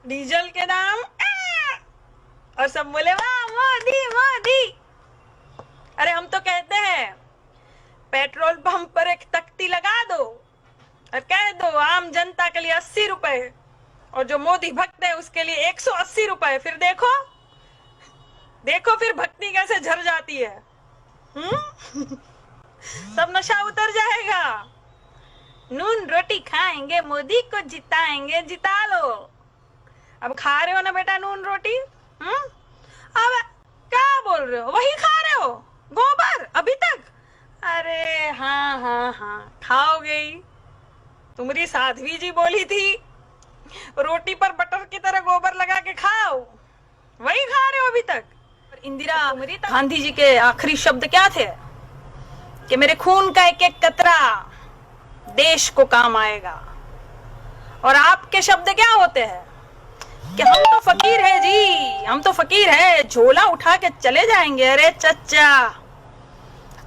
Diesel के दाम और सब बोले वाह मोदी मोदी। अरे हम तो कहते हैं पेट्रोल पंप पर एक तख्ती लगा दो और कह दो आम जनता के लिए 80 रुपए और जो मोदी भक्त है उसके लिए 180 रुपए। फिर देखो देखो फिर भक्ति कैसे झर जाती है। सब नशा उतर जाएगा। नून रोटी खाएंगे मोदी को जिताएंगे, जिता लो। अब खा रहे हो ना बेटा नून रोटी? अब क्या बोल रहे हो? वही खा रहे हो गोबर अभी तक? अरे हाँ हाँ हाँ खाओगे ही। तुम्हारी साध्वी जी बोली थी रोटी पर बटर की तरह गोबर लगा के खाओ, वही खा रहे हो अभी तक। इंदिरा गांधी जी के आखिरी शब्द क्या थे? कि मेरे खून का एक एक कतरा देश को काम आएगा। और आपके शब्द क्या होते हैं कि हम तो फकीर है जी, हम तो फकीर है, झोला उठा के चले जाएंगे। अरे चच्चा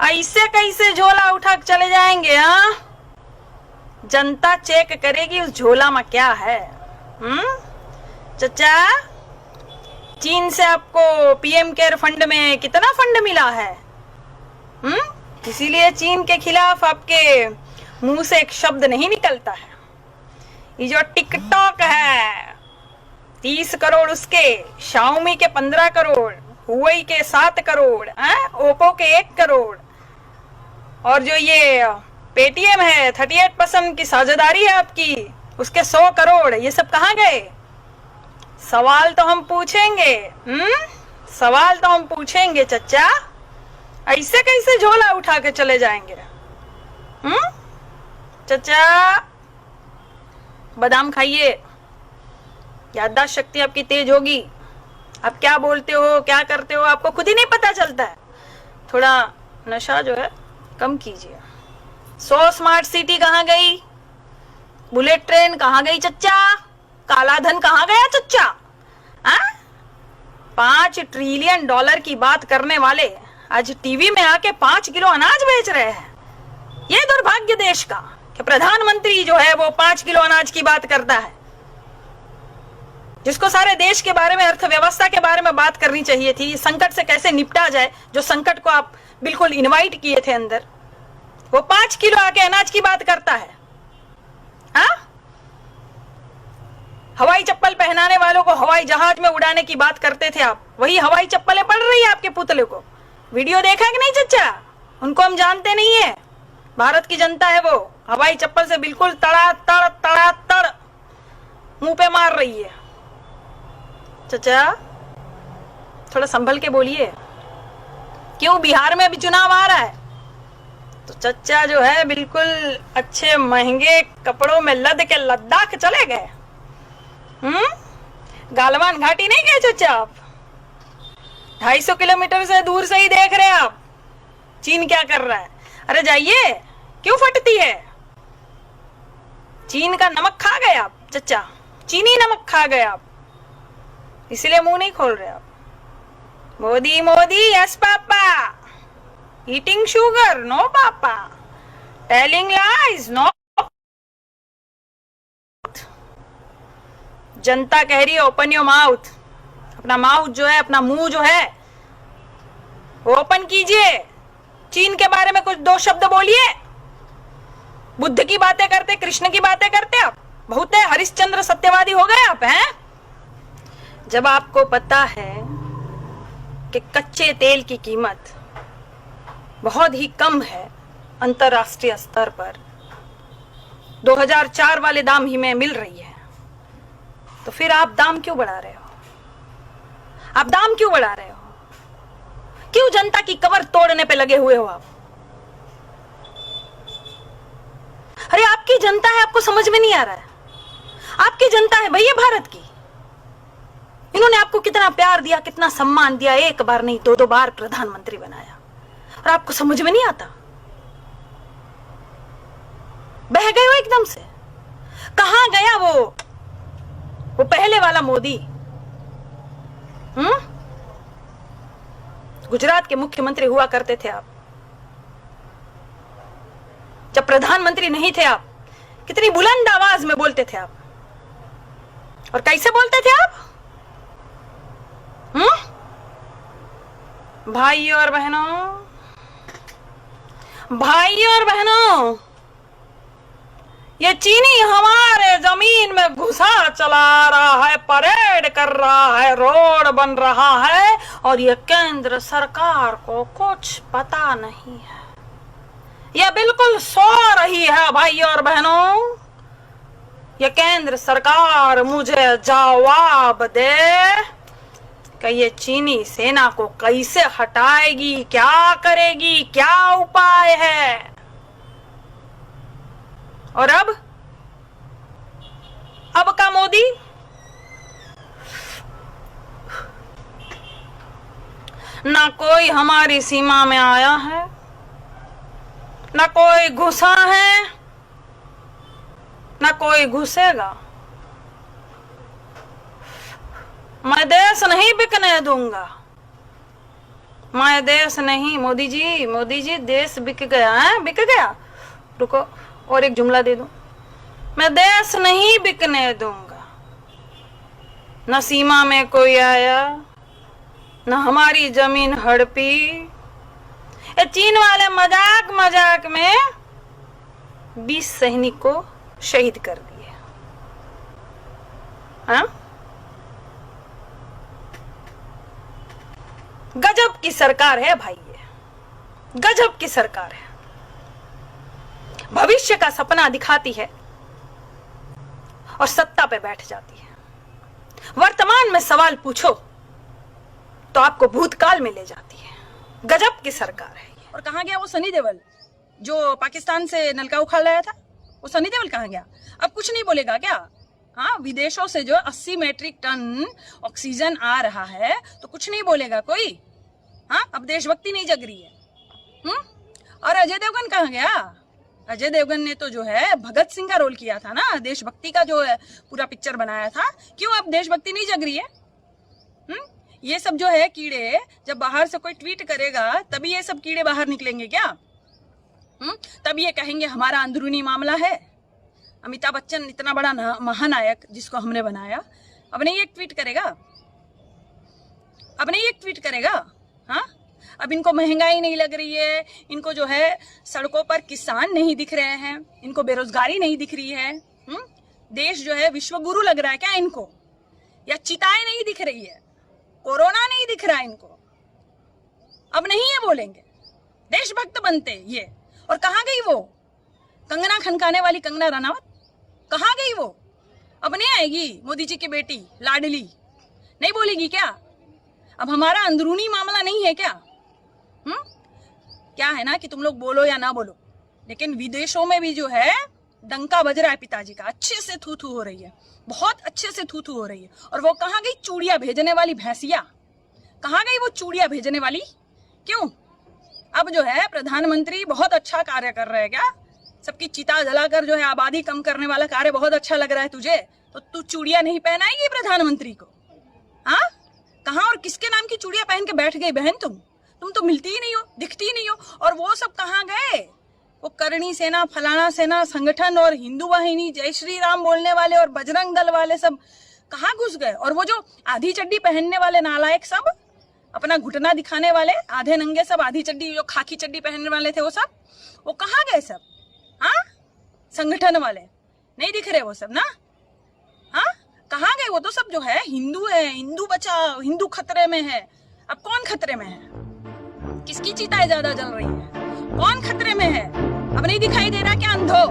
ऐसे कैसे झोला उठा के चले जाएंगे? हाँ, जनता चेक करेगी उस झोला में क्या है। चच्चा चीन से आपको पीएम केयर फंड में कितना फंड मिला है? इसीलिए चीन के खिलाफ आपके मुंह से एक शब्द नहीं निकलता है। ये जो टिकटॉक है 30 करोड़ उसके, शाओमी के 15 करोड़, हुआई के 7 करोड़, ओप्पो के 1 करोड़, और जो ये पेटीएम है 38% की साझेदारी है आपकी, उसके 100 करोड़, ये सब कहाँ गए? सवाल तो हम पूछेंगे। सवाल तो हम पूछेंगे चच्चा, ऐसे कैसे झोला उठा के चले जाएंगे? चच्चा बादाम खाइए, याददाश्त शक्ति आपकी तेज होगी। आप क्या बोलते हो क्या करते हो आपको खुद ही नहीं पता चलता है। थोड़ा नशा जो है कम कीजिए। 100 स्मार्ट सिटी कहाँ गई? बुलेट ट्रेन कहाँ गई चच्चा? काला धन कहाँ गया चच्चा? 5 ट्रिलियन डॉलर की बात करने वाले आज टीवी में आके 5 किलो अनाज बेच रहे हैं। ये दुर्भाग्य देश का कि प्रधानमंत्री जो है वो 5 किलो अनाज की बात करता है, जिसको सारे देश के बारे में, अर्थव्यवस्था के बारे में बात करनी चाहिए थी, संकट से कैसे निपटा जाए, जो संकट को आप बिल्कुल इनवाइट किए थे अंदर, वो 5 किलो आके अनाज की बात करता है। हवाई चप्पल पहनाने वालों को हवाई जहाज में उड़ाने की बात करते थे आप, वही हवाई चप्पलें पड़ रही है आपके पुतले को। वीडियो देखा है कि नहीं चच्चा? उनको हम जानते नहीं है, भारत की जनता है वो, हवाई चप्पल से बिल्कुल तड़ा तड़ मुंह पे मार रही है। चचा थोड़ा संभल के बोलिए। क्यों? बिहार में अभी चुनाव आ रहा है तो चचा जो है बिल्कुल अच्छे महंगे कपड़ों में लद के लद्दाख चले गए। गालवान घाटी नहीं गए चचा आप? 250 किलोमीटर से दूर से ही देख रहे हैं आप चीन क्या कर रहा है। अरे जाइए, क्यों फटती है? चीन का नमक खा गए आप चचा, चीनी नमक खा गए आप, इसलिए मुंह नहीं खोल रहे आप। Modi Modi yes papa, eating sugar no papa, telling lies no. जनता कह रही है ओपन योर माउथ। अपना माउथ जो है, अपना मुंह जो है वो ओपन कीजिए। चीन के बारे में कुछ 2 शब्द बोलिए। बुद्ध की बातें करते, कृष्ण की बातें करते आप, बहुत है हरिश्चंद्र सत्यवादी हो गए आप हैं। जब आपको पता है कि कच्चे तेल की कीमत बहुत ही कम है अंतरराष्ट्रीय स्तर पर, 2004 वाले दाम ही में मिल रही है, तो फिर आप दाम क्यों बढ़ा रहे हो? आप दाम क्यों बढ़ा रहे हो? क्यों जनता की कमर तोड़ने पे लगे हुए हो आप? अरे आपकी जनता है, आपको समझ में नहीं आ रहा है? आपकी जनता है भैया भारत की। इन्होंने आपको कितना प्यार दिया, कितना सम्मान दिया, 1 बार नहीं 2-2 बार प्रधानमंत्री बनाया, और आपको समझ में नहीं आता? बह गए हो एकदम से। कहां गया वो पहले वाला मोदी? गुजरात के मुख्यमंत्री हुआ करते थे आप, जब प्रधानमंत्री नहीं थे आप कितनी बुलंद आवाज में बोलते थे आप। और कैसे बोलते थे आप? भाइयों और बहनों, ये चीनी हमारे जमीन में घुसा चला रहा है, परेड कर रहा है, रोड बन रहा है, और ये केंद्र सरकार को कुछ पता नहीं है। ये बिल्कुल सो रही है भाइयों और बहनों। ये केंद्र सरकार मुझे जवाब दे कि ये चीनी सेना को कैसे हटाएगी, क्या करेगी, क्या उपाय है। और अब का मोदी ना कोई हमारी सीमा में आया है, ना कोई घुसा है, ना कोई घुसेगा। मैं देश नहीं बिकने दूंगा, मैं देश नहीं। मोदी जी देश बिक गया है, बिक गया। रुको और एक जुमला दे दूं, मैं देश नहीं बिकने दूंगा। न सीमा में कोई आया, न हमारी जमीन हड़पी। ये चीन वाले मजाक में 20 सैनिक को शहीद कर दिए। हाँ, गजब की सरकार है भाई, ये गजब की सरकार है। भविष्य का सपना दिखाती है और सत्ता पे बैठ जाती है। वर्तमान में सवाल पूछो तो आपको भूतकाल में ले जाती है। गजब की सरकार है। और कहां गया वो सनी देओल जो पाकिस्तान से नलका उखाड़ लाया था? वो सनी देओल कहां गया? अब कुछ नहीं बोलेगा क्या? हाँ, विदेशों से जो 80 मैट्रिक टन ऑक्सीजन आ रहा है तो कुछ नहीं बोलेगा कोई? हाँ, अब देशभक्ति नहीं जग रही है। और अजय देवगन कहां गया? अजय देवगन ने तो जो है भगत सिंह का रोल किया था ना, देशभक्ति का जो है पूरा पिक्चर बनाया था। क्यों अब देशभक्ति नहीं जग रही है? ये सब जो है कीड़े, जब बाहर से कोई ट्वीट करेगा तभी ये सब कीड़े बाहर निकलेंगे क्या? तब ये कहेंगे हमारा अंदरूनी मामला है। अमिताभ बच्चन इतना बड़ा महानायक जिसको हमने बनाया, अब नहीं एक ट्वीट करेगा? अब नहीं एक ट्वीट करेगा? हाँ, अब इनको महंगाई नहीं लग रही है, इनको जो है सड़कों पर किसान नहीं दिख रहे हैं, इनको बेरोजगारी नहीं दिख रही है। देश जो है विश्व गुरु लग रहा है क्या इनको? या चिताएं नहीं दिख रही है, कोरोना नहीं दिख रहा है इनको? अब नहीं ये बोलेंगे, देशभक्त बनते ये। और कहाँ गई वो कंगना खनकाने वाली कंगना रनावत? कहाँ गई वो? अब नहीं आएगी मोदी जी की बेटी लाडली? नहीं बोलेगी क्या? अब हमारा अंदरूनी मामला नहीं है क्या? क्या है ना कि तुम लोग बोलो या ना बोलो, लेकिन विदेशों में भी जो है डंका बज रहा है पिताजी का। अच्छे से थू थू हो रही है, बहुत अच्छे से थू थू हो रही है। और वो कहाँ गई चूड़िया भेजने वाली भैंसिया? कहाँ गई वो चूड़िया भेजने वाली? क्यों? अब जो है प्रधानमंत्री बहुत अच्छा कार्य कर रहे हैं क्या? सबकी चिता जलाकर जो है आबादी कम करने वाला कार्य बहुत अच्छा लग रहा है तुझे, तो तू चूड़िया नहीं पहनाएगी प्रधानमंत्री को? हाँ, कहाँ और किसके नाम की चूड़िया पहन के बैठ गई बहन तुम तो मिलती ही नहीं हो, दिखती ही नहीं हो। और वो सब कहाँ गए? वो करणी सेना, फलाना सेना संगठन और हिंदू वाहिनी, जय श्री राम बोलने वाले और बजरंग दल वाले सब कहाँ घुस गए? और वो जो आधी चड्डी पहनने वाले नालायक सब, अपना घुटना दिखाने वाले आधे नंगे सब, आधी चड्डी जो खाकी चड्डी पहनने वाले थे वो कहाँ गए सब? हाँ, संगठन वाले नहीं दिख रहे वो सब ना? हाँ, कहाँ गए वो? तो सब जो है हिंदू है, हिंदू बचाओ, हिंदू खतरे में है। अब कौन खतरे में है? किसकी चिताएं ज्यादा जल रही है? कौन खतरे में है? अब नहीं दिखाई दे रहा क्या अंधो?